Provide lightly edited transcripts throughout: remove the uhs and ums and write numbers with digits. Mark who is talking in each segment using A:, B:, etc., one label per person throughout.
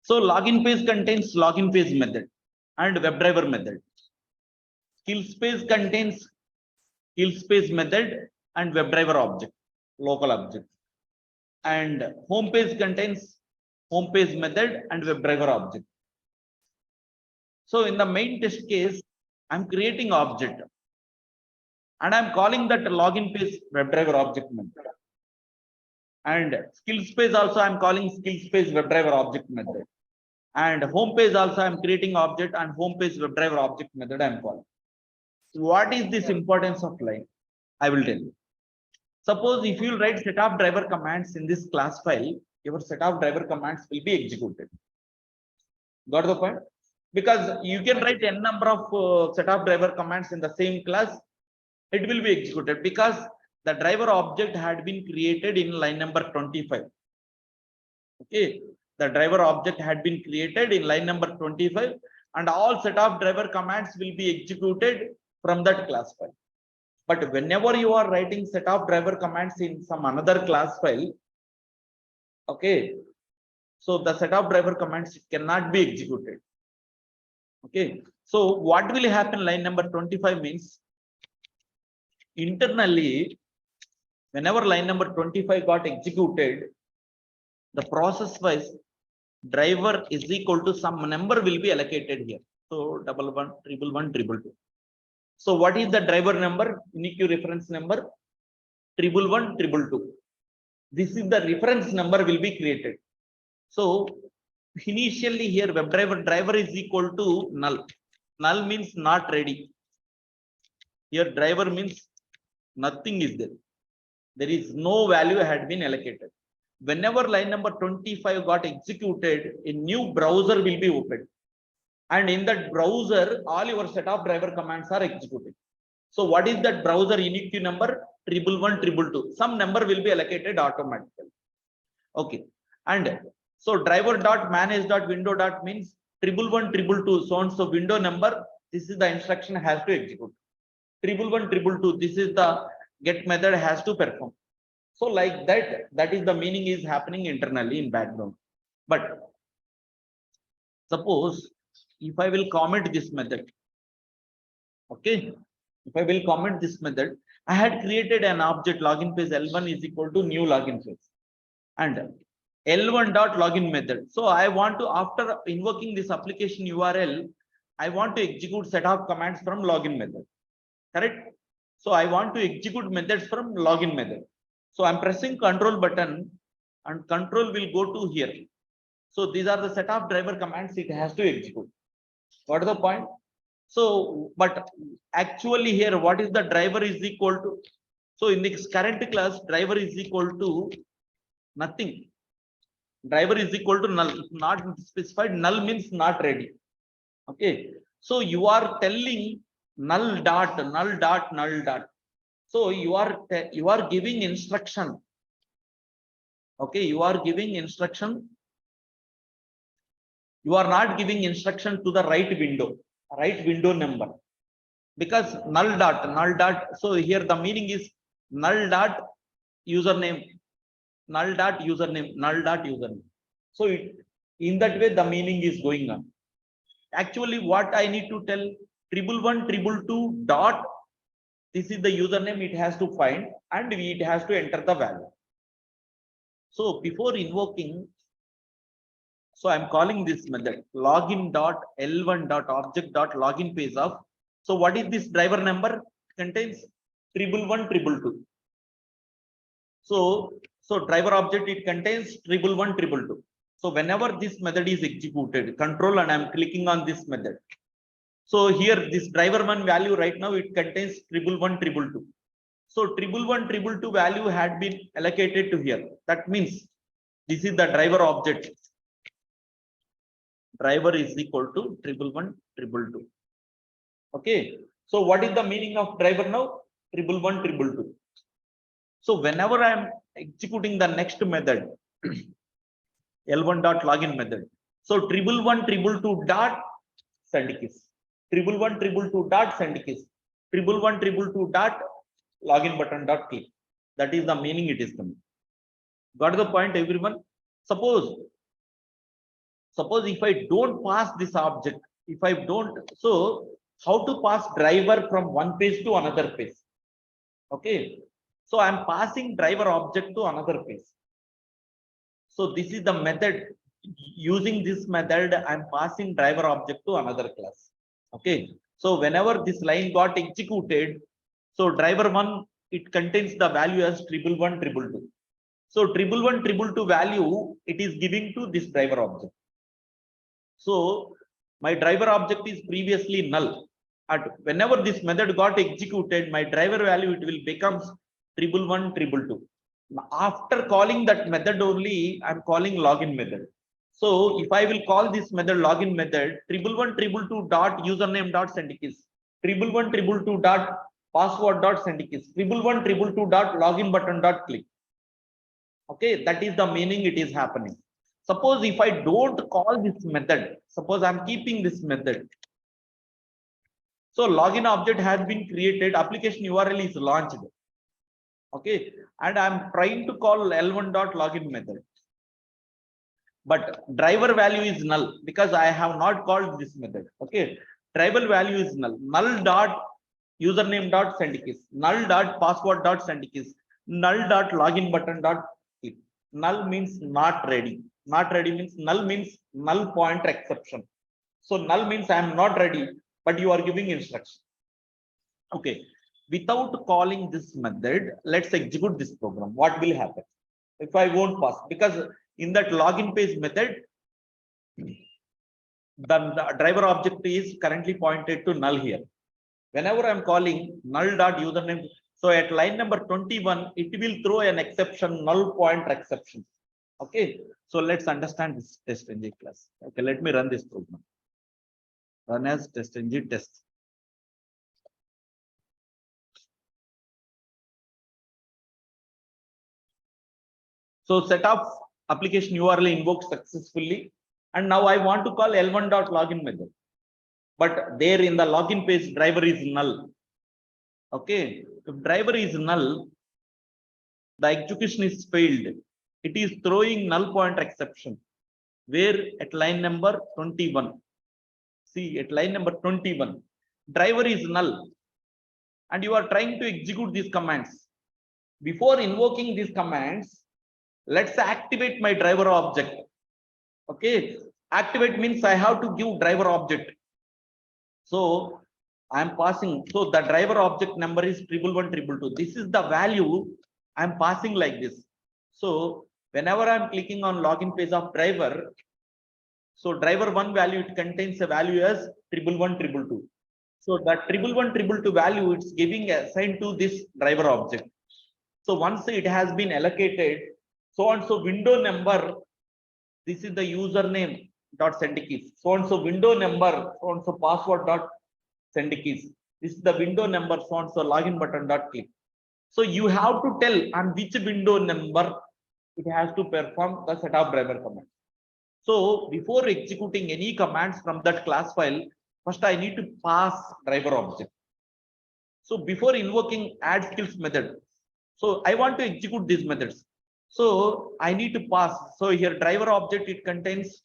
A: So login page contains login page method and WebDriver method. Skill space contains skill space method and WebDriver object, local object. And home page contains home page method and WebDriver object. So in the main test case, I'm creating object and I'm calling that login page WebDriver object method. And skill space also I'm calling skill space WebDriver object method. And home page also I'm creating object and home page WebDriver object method I'm calling. So what is this importance of line? I will tell you. Suppose if you write set of driver commands in this class file, your set of driver commands will be executed. Got the point? Because you can write n number of set of driver commands in the same class, it will be executed because the driver object had been created in line number 25. Okay, the driver object had been created in line number 25 and all set of driver commands will be executed from that class file. But whenever you are writing set of driver commands in some another class file, okay, so the set of driver commands cannot be executed. Okay, so what will happen line number 25 means internally, whenever line number 25 got executed, the process wise driver is equal to some number will be allocated here. So 11, 111, 222. So what is the driver number? Unique reference number 111, 222. This is the reference number will be created. So initially here driver is equal to null. Null means not ready. Here driver means nothing is there. There is no value had been allocated. Whenever line number 25 got executed, a new browser will be opened. And in that browser, all your set of driver commands are executed. So what is that browser unique number? 111, 222. Some number will be allocated automatically. Okay. And so driver.manage.window. means 111, 222. So and so window number. This is the instruction has to execute. 111, 222. This is the get method has to perform. So like that is the meaning is happening internally in background. But suppose if I will comment this method, okay, if I will comment this method, I had created an object login page L1 is equal to new login page and L1 dot login method. So I want to, after invoking this application URL, I want to execute set of commands from login method. Correct? So I want to execute methods from login method. So I'm pressing control button and control will go to here. So these are the set of driver commands it has to execute. What is the point? So, but actually here, what is the driver is equal to? So in this current class, driver is equal to nothing. Driver is equal to null. If not specified, null means not ready. Okay. So you are telling null dot. So you are giving instruction. Okay, you are giving instruction. You are not giving instruction to the right window number, because null dot. So here the meaning is null dot username. So in that way the meaning is going on. Actually, what I need to tell 111, 222 dot. This is the username it has to find and it has to enter the value. So before invoking, so I'm calling this method login.l1.object.login page of. So what is this driver number? Contains 111, 222. So driver object it contains 111, 222. So whenever this method is executed, control and I'm clicking on this method. So here this driver one value right now it contains 111, 222. So 111, 222 value had been allocated to here. That means this is the driver object. Driver is equal to 111, 222. Okay. So what is the meaning of driver now? 111, 222. So whenever I am executing the next method, L1.login method. So 111, 222 dot send keys. 111, 222 dot send keys. 111, 222 dot login button dot click. That is the meaning it is coming. Got the point, everyone? Suppose Suppose if I don't pass this object, if I don't, so how to pass driver from one page to another page? Okay, so I'm passing driver object to another page. So this is the method. Using this method, I'm passing driver object to another class. Okay, so whenever this line got executed, so driver one, it contains the value as 111 So 111 value, it is giving to this driver object. So my driver object is previously null. And whenever this method got executed, my driver value, it will becomes 111 After calling that method only, I'm calling login method. So if I will call this method login method, 111 dot username dot send keys, 111 dot password dot send keys, 111 dot login button dot click. Okay, that is the meaning it is happening. Suppose if I don't call this method, suppose I'm keeping this method. So login object has been created, application URL is launched. Okay, and I'm trying to call L1.login method. But driver value is null because I have not called this method. Okay, driver value is null. Null dot username dot send keys, null dot password dot send keys, null dot login button dot click. Null means not ready. Not ready means null means null pointer exception. So null means I am not ready, but you are giving instruction. Okay, without calling this method, let's execute this program. What will happen if I won't pass? Because in that login page method, the driver object is currently pointed to null here. Whenever I'm calling null dot username, so at line number 21, it will throw an exception, null pointer exception. Okay, so let's understand this test-ng class. Okay, let me run this program. Run as test-ng test. So set of application URL invoked successfully. And now I want to call L1.login method. But there in the login page, driver is null. Okay, if driver is null, the execution is failed. It is throwing null pointer exception. Where at line number 21. See, at line number 21, driver is null. And you are trying to execute these commands. Before invoking these commands, let's activate my driver object. Okay, activate means I have to give driver object. So I'm passing. So the driver object number is 111 This is the value I'm passing like this. So whenever I'm clicking on login page of driver, so driver one value, it contains a value as 111 So that 111 value, it's giving assigned to this driver object. So once it has been allocated, so and so window number, this is the username dot send keys. So and so window number, so and so password dot send keys. This is the window number, so and so login button dot click. So you have to tell on which window number it has to perform the set of driver command. So before executing any commands from that class file, first I need to pass driver object. So before invoking add skills method, so I want to execute these methods. So I need to pass. So here driver object, it contains,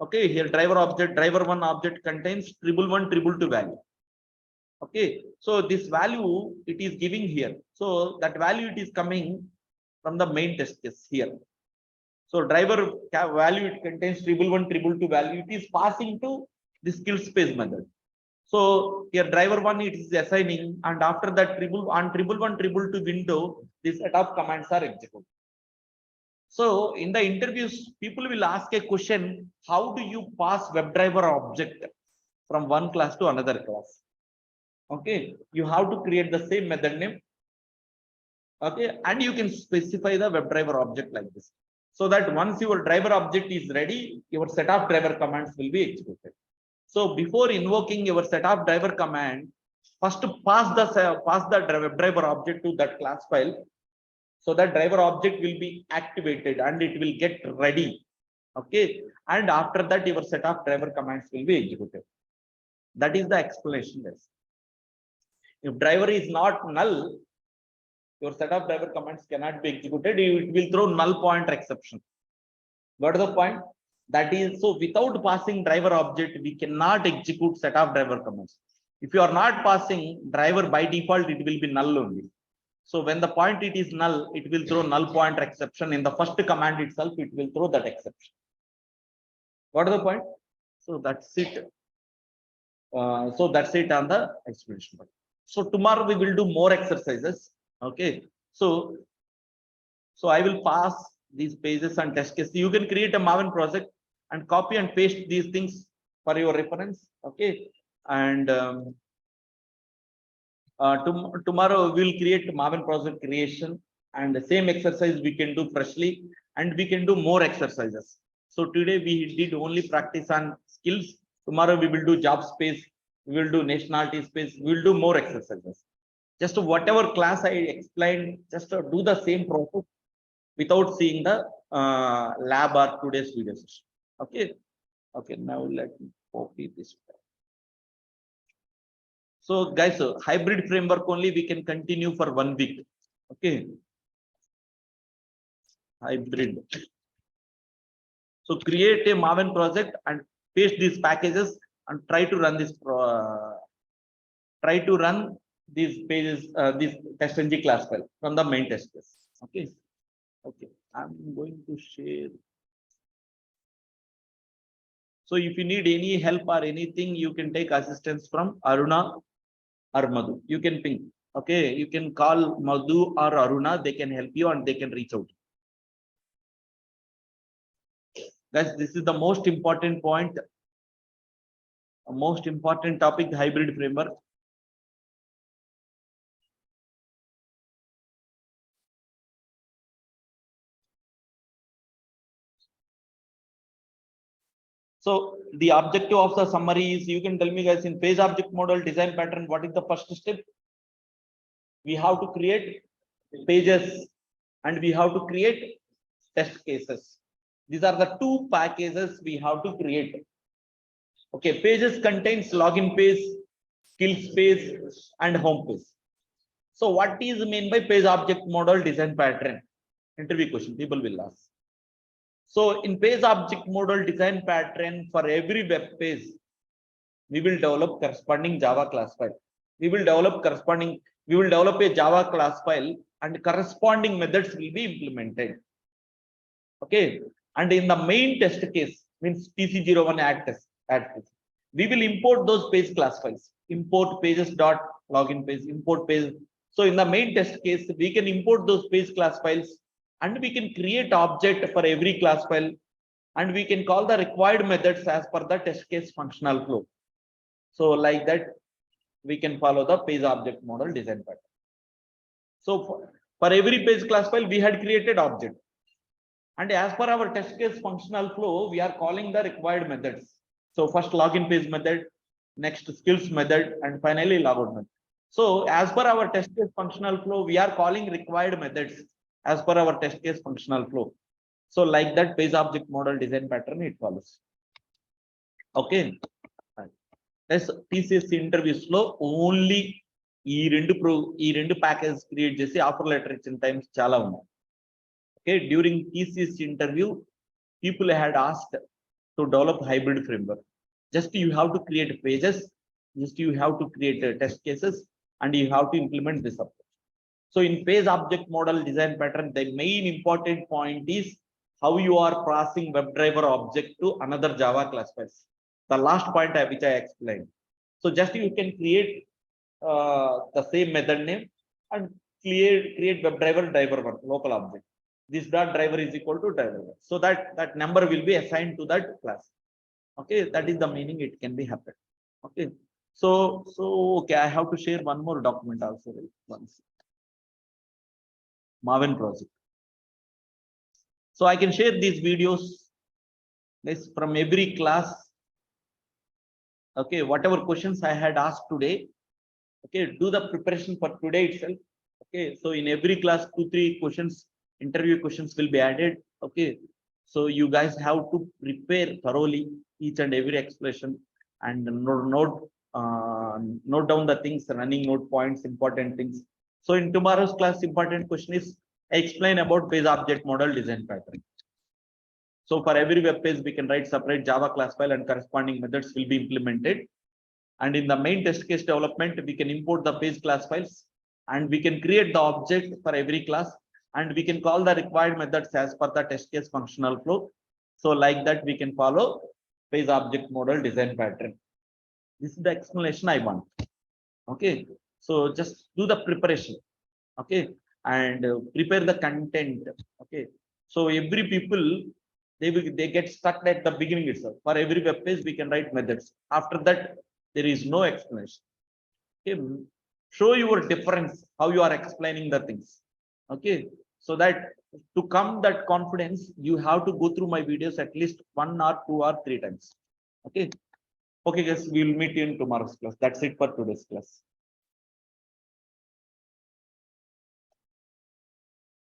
A: okay, here driver object, driver one object contains 111 value. Okay, so this value it is giving here. So that value it is coming from the main test case here. So driver value it contains 111 value. It is passing to the skill space method. So here driver one it is assigning, and after that 111 window, this set of commands are executed. So in the interviews, people will ask a question: how do you pass WebDriver object from one class to another class? Okay, you have to create the same method name. Okay, and you can specify the WebDriver object like this, so that once your driver object is ready, your set of driver commands will be executed. So before invoking your set of driver command, first pass the WebDriver object to that class file. So that driver object will be activated and it will get ready. Okay, and after that your set of driver commands will be executed. That is the explanation. If driver is not null, your set of driver commands cannot be executed. It will throw null pointer exception. Got the point? That is, so without passing driver object, we cannot execute set of driver commands. If you are not passing driver, by default, it will be null only. So when the point it is null, it will throw null pointer exception. In the first command itself, it will throw that exception. What is the point? So that's it. So that's it on the explanation. So tomorrow we will do more exercises. Okay. So I will pass these pages and test case. You can create a Maven project and copy and paste these things for your reference. Okay. And tomorrow we will create Maven project creation, and the same exercise we can do freshly, and we can do more exercises. So today we did only practice on skills. Tomorrow we will do job space, we will do nationality space, we will do more exercises. Just whatever class I explained, just do the same process without seeing the lab or today's video session. Okay. Okay. Now let me copy this. So guys, hybrid framework only we can continue for 1 week. Okay. Hybrid. So create a Maven project and paste these packages and try to run this. Try to run these pages, this test.ng class file from the main test case. Okay. Okay. I'm going to share. So if you need any help or anything, you can take assistance from Aruna or Madhu. You can ping. Okay. You can call Madhu or Aruna. They can help you and they can reach out. Guys, this is the most important point. A most important topic, the hybrid framework. So the objective of the summary is, you can tell me guys, in page object model design pattern, what is the first step? We have to create pages and we have to create test cases. These are the two packages we have to create. Okay, pages contains login page, skills page, and home page. So what is meant by page object model design pattern? Interview question, people will ask. So in page object model design pattern, for every web page, we will develop corresponding Java class file. We will develop a Java class file and corresponding methods will be implemented. Okay. And in the main test case, means TC01 add test, we will import those page class files. Import pages dot login page, import page. So in the main test case, we can import those page class files and we can create object for every class file, and we can call the required methods as per the test case functional flow. So like that, we can follow the page object model design pattern. So for every page class file, we had created object. And as per our test case functional flow, we are calling the required methods. So first login page method, next skills method, and finally logout method. So as per our test case functional flow, we are calling required methods as per our test case functional flow. So like that page object model design pattern, it follows. Okay. Yes, TCS interviews లో only ఈ రెండు packages create చేసి offer letter ఇచ్చిన times చాలా ఉన్నాయి. Okay, during TCS interview, people had asked to develop hybrid framework. Just you have to create pages, just you have to create test cases, and you have to implement this approach. So in page object model design pattern, the main important point is how you are passing WebDriver object to another Java class files. The last point which I explained. So just you can create the same method name and create WebDriver driver one local object. This dot driver is equal to driver one. So that number will be assigned to that class. Okay, that is the meaning it can be happen. Okay, so okay, I have to share one more document also once. Maven project. So I can share these videos this from every class. Okay, whatever questions I had asked today, okay, do the preparation for today itself. Okay, so in every class 2-3 questions, interview questions will be added. Okay, so you guys have to prepare thoroughly each and every expression and note down the things, running note points, important things. So in tomorrow's class, important question is explain about page object model design pattern. So for every web page, we can write separate Java class file and corresponding methods will be implemented. And in the main test case development, we can import the page class files and we can create the object for every class and we can call the required methods as per the test case functional flow. So like that, we can follow page object model design pattern. This is the explanation I want. Okay. So just do the preparation. Okay. And prepare the content. Okay. So every people, they get stuck at the beginning itself. For every web page, we can write methods. After that, there is no explanation. Okay. Show your difference, how you are explaining the things. Okay. So that to come that confidence, you have to go through my videos at least 1 or 2 or 3 times. Okay. Okay, guys, we will meet you in tomorrow's class. That's it for today's class.